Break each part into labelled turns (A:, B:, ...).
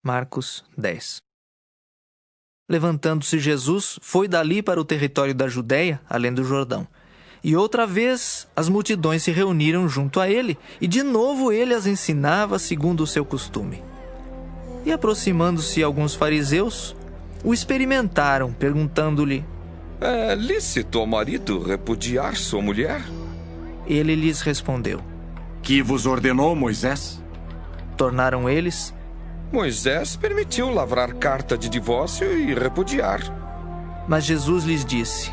A: Marcos 10. Levantando-se Jesus, foi dali para o território da Judéia, além do Jordão. E outra vez as multidões se reuniram junto a ele, e de novo ele as ensinava segundo o seu costume. E aproximando-se alguns fariseus, o experimentaram, perguntando-lhe:
B: É lícito ao marido repudiar sua mulher?
A: Ele lhes respondeu:
C: Que vos ordenou Moisés?
A: Tornaram eles:
B: Moisés permitiu lavrar carta de divórcio e repudiar.
A: Mas Jesus lhes disse: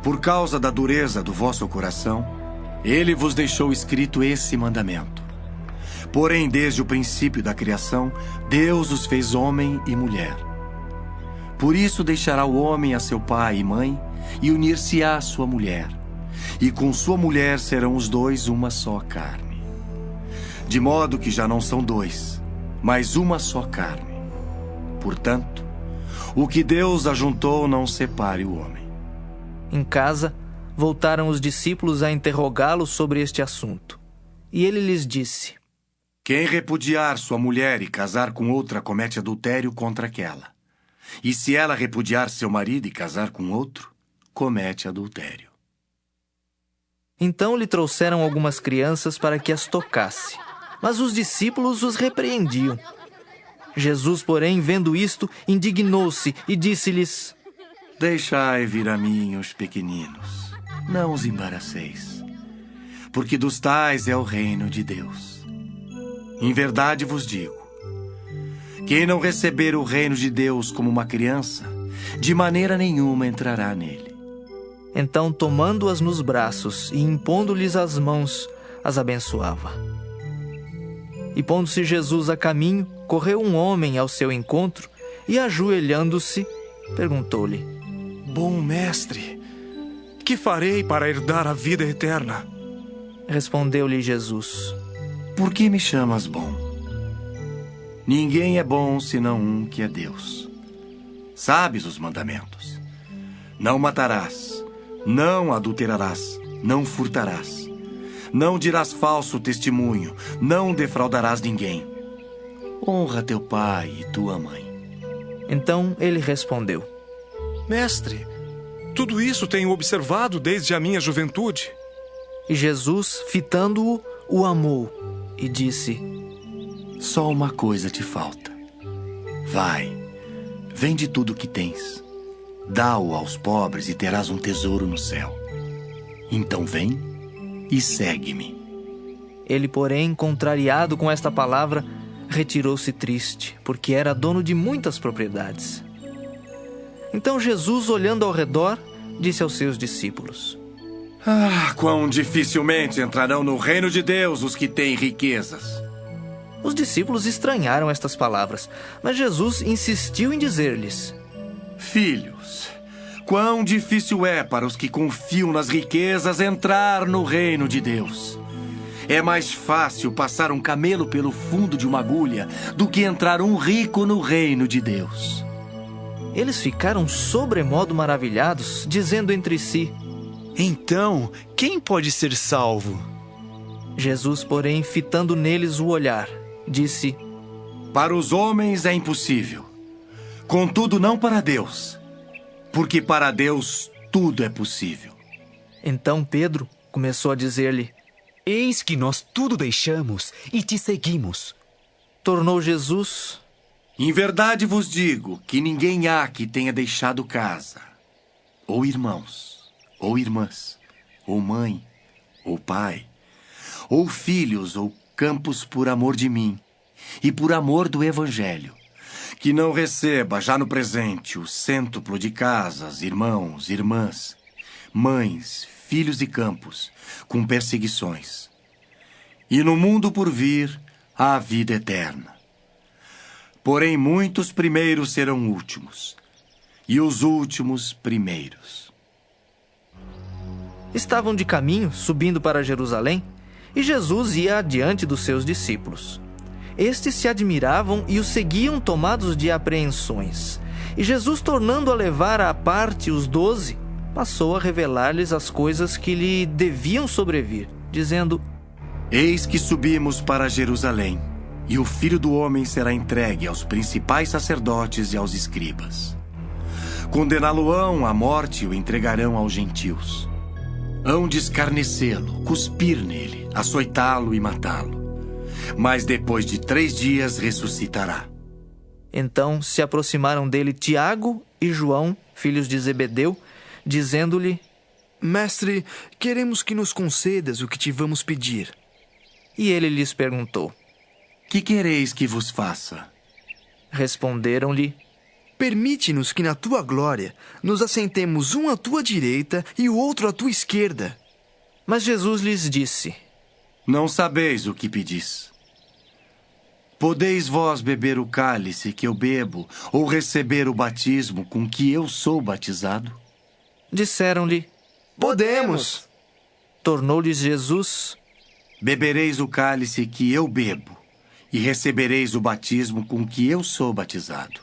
C: Por causa da dureza do vosso coração, ele vos deixou escrito esse mandamento. Porém, desde o princípio da criação, Deus os fez homem e mulher. Por isso deixará o homem a seu pai e mãe, e unir-se-á à sua mulher. E com sua mulher serão os dois uma só carne. De modo que já não são dois, mas uma só carne. Portanto, o que Deus ajuntou não separe o homem.
A: Em casa, voltaram os discípulos a interrogá-lo sobre este assunto. E ele lhes disse:
C: Quem repudiar sua mulher e casar com outra comete adultério contra aquela. E se ela repudiar seu marido e casar com outro, comete adultério.
A: Então lhe trouxeram algumas crianças para que as tocasse, mas os discípulos os repreendiam. Jesus, porém, vendo isto, indignou-se e disse-lhes:
C: Deixai vir a mim os pequeninos, não os embaraceis, porque dos tais é o reino de Deus. Em verdade vos digo, quem não receber o reino de Deus como uma criança, de maneira nenhuma entrará nele.
A: Então, tomando-as nos braços e impondo-lhes as mãos, as abençoava. E pondo-se Jesus a caminho, correu um homem ao seu encontro e, ajoelhando-se, perguntou-lhe:
D: Bom mestre, que farei para herdar a vida eterna?
A: Respondeu-lhe Jesus:
C: Por que me chamas bom? Ninguém é bom senão um que é Deus. Sabes os mandamentos: não matarás, não adulterarás, não furtarás, não dirás falso testemunho, não defraudarás ninguém. Honra teu pai e tua mãe.
A: Então ele respondeu:
D: Mestre, tudo isso tenho observado desde a minha juventude.
A: E Jesus, fitando-o, o amou e disse:
C: Só uma coisa te falta. Vai, vende tudo o que tens, dá-o aos pobres e terás um tesouro no céu. Então vem e segue-me.
A: Ele, porém, contrariado com esta palavra, retirou-se triste, porque era dono de muitas propriedades. Então Jesus, olhando ao redor, disse aos seus discípulos:
C: Quão dificilmente entrarão no reino de Deus os que têm riquezas.
A: Os discípulos estranharam estas palavras, mas Jesus insistiu em dizer-lhes:
C: Filhos, quão difícil é para os que confiam nas riquezas entrar no reino de Deus. É mais fácil passar um camelo pelo fundo de uma agulha do que entrar um rico no reino de Deus.
A: Eles ficaram sobremodo maravilhados, dizendo entre si:
E: Então, quem pode ser salvo?
A: Jesus, porém, fitando neles o olhar, disse:
C: Para os homens é impossível, contudo não para Deus, porque para Deus tudo é possível.
A: Então Pedro começou a dizer-lhe:
E: Eis que nós tudo deixamos e te seguimos.
A: Tornou Jesus:
C: Em verdade vos digo que ninguém há que tenha deixado casa, ou irmãos, ou irmãs, ou mãe, ou pai, ou filhos, ou campos por amor de mim e por amor do Evangelho, que não receba já no presente o cêntuplo de casas, irmãos, irmãs, mães, filhos e campos, com perseguições. E no mundo por vir, a vida eterna. Porém, muitos primeiros serão últimos, e os últimos primeiros.
A: Estavam de caminho, subindo para Jerusalém, e Jesus ia adiante dos seus discípulos. Estes se admiravam e o seguiam tomados de apreensões. E Jesus, tornando a levar à parte os 12, passou a revelar-lhes as coisas que lhe deviam sobrevir, dizendo:
C: Eis que subimos para Jerusalém, e o Filho do Homem será entregue aos principais sacerdotes e aos escribas. Condená-lo-ão à morte e o entregarão aos gentios. Hão de escarnecê-lo, cuspir nele, açoitá-lo e matá-lo. Mas depois de 3 dias ressuscitará.
A: Então se aproximaram dele Tiago e João, filhos de Zebedeu, dizendo-lhe:
E: Mestre, queremos que nos concedas o que te vamos pedir.
A: E ele lhes perguntou.
C: Que quereis que vos faça?
A: Responderam-lhe:
E: Permite-nos que na tua glória nos assentemos um à tua direita e o outro à tua esquerda.
A: Mas Jesus lhes disse:
C: Não sabeis o que pedis. Podeis vós beber o cálice que eu bebo, ou receber o batismo com que eu sou batizado?
A: Disseram-lhe:
E: Podemos.
A: Tornou-lhes Jesus:
C: Bebereis o cálice que eu bebo, e recebereis o batismo com que eu sou batizado.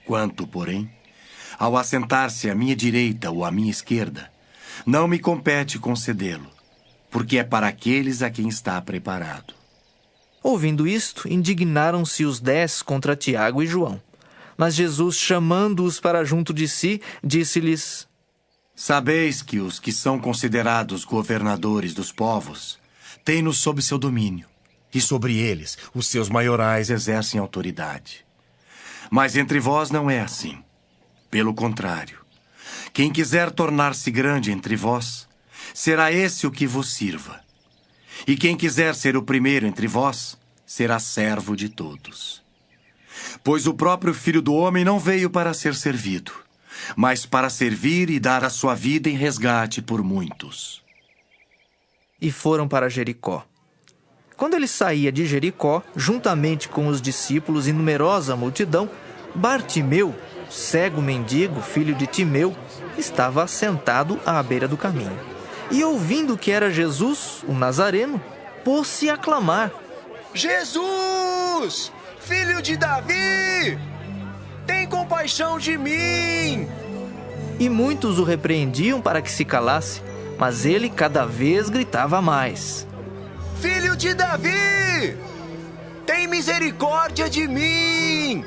C: Quanto, porém, ao assentar-se à minha direita ou à minha esquerda, não me compete concedê-lo, porque é para aqueles a quem está preparado.
A: Ouvindo isto, indignaram-se os 10 contra Tiago e João. Mas Jesus, chamando-os para junto de si, disse-lhes:
C: Sabeis que os que são considerados governadores dos povos têm-nos sob seu domínio, e sobre eles os seus maiorais exercem autoridade. Mas entre vós não é assim. Pelo contrário, quem quiser tornar-se grande entre vós, será esse o que vos sirva. E quem quiser ser o primeiro entre vós, será servo de todos. Pois o próprio Filho do Homem não veio para ser servido, mas para servir e dar a sua vida em resgate por muitos.
A: E foram para Jericó. Quando ele saía de Jericó, juntamente com os discípulos e numerosa multidão, Bartimeu, cego mendigo, filho de Timeu, estava assentado à beira do caminho. E ouvindo que era Jesus, o Nazareno, pôs-se a clamar:
F: Jesus, filho de Davi, tem compaixão de mim!
A: E muitos o repreendiam para que se calasse, mas ele cada vez gritava mais:
F: Filho de Davi, tem misericórdia de mim!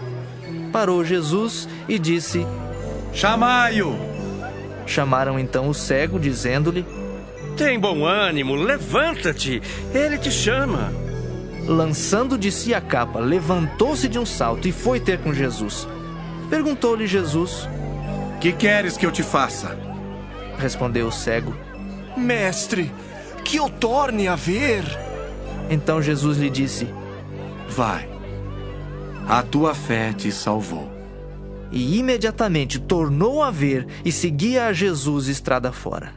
A: Parou Jesus e disse:
C: Chamai-o!
A: Chamaram então o cego, dizendo-lhe:
G: Tem bom ânimo, levanta-te, ele te chama.
A: Lançando de si a capa, levantou-se de um salto e foi ter com Jesus. Perguntou-lhe Jesus:
C: Que queres que eu te faça?
A: Respondeu o cego:
E: Mestre, que eu torne a ver.
A: Então Jesus lhe disse:
C: Vai, a tua fé te salvou.
A: E imediatamente tornou a ver e seguia a Jesus estrada fora.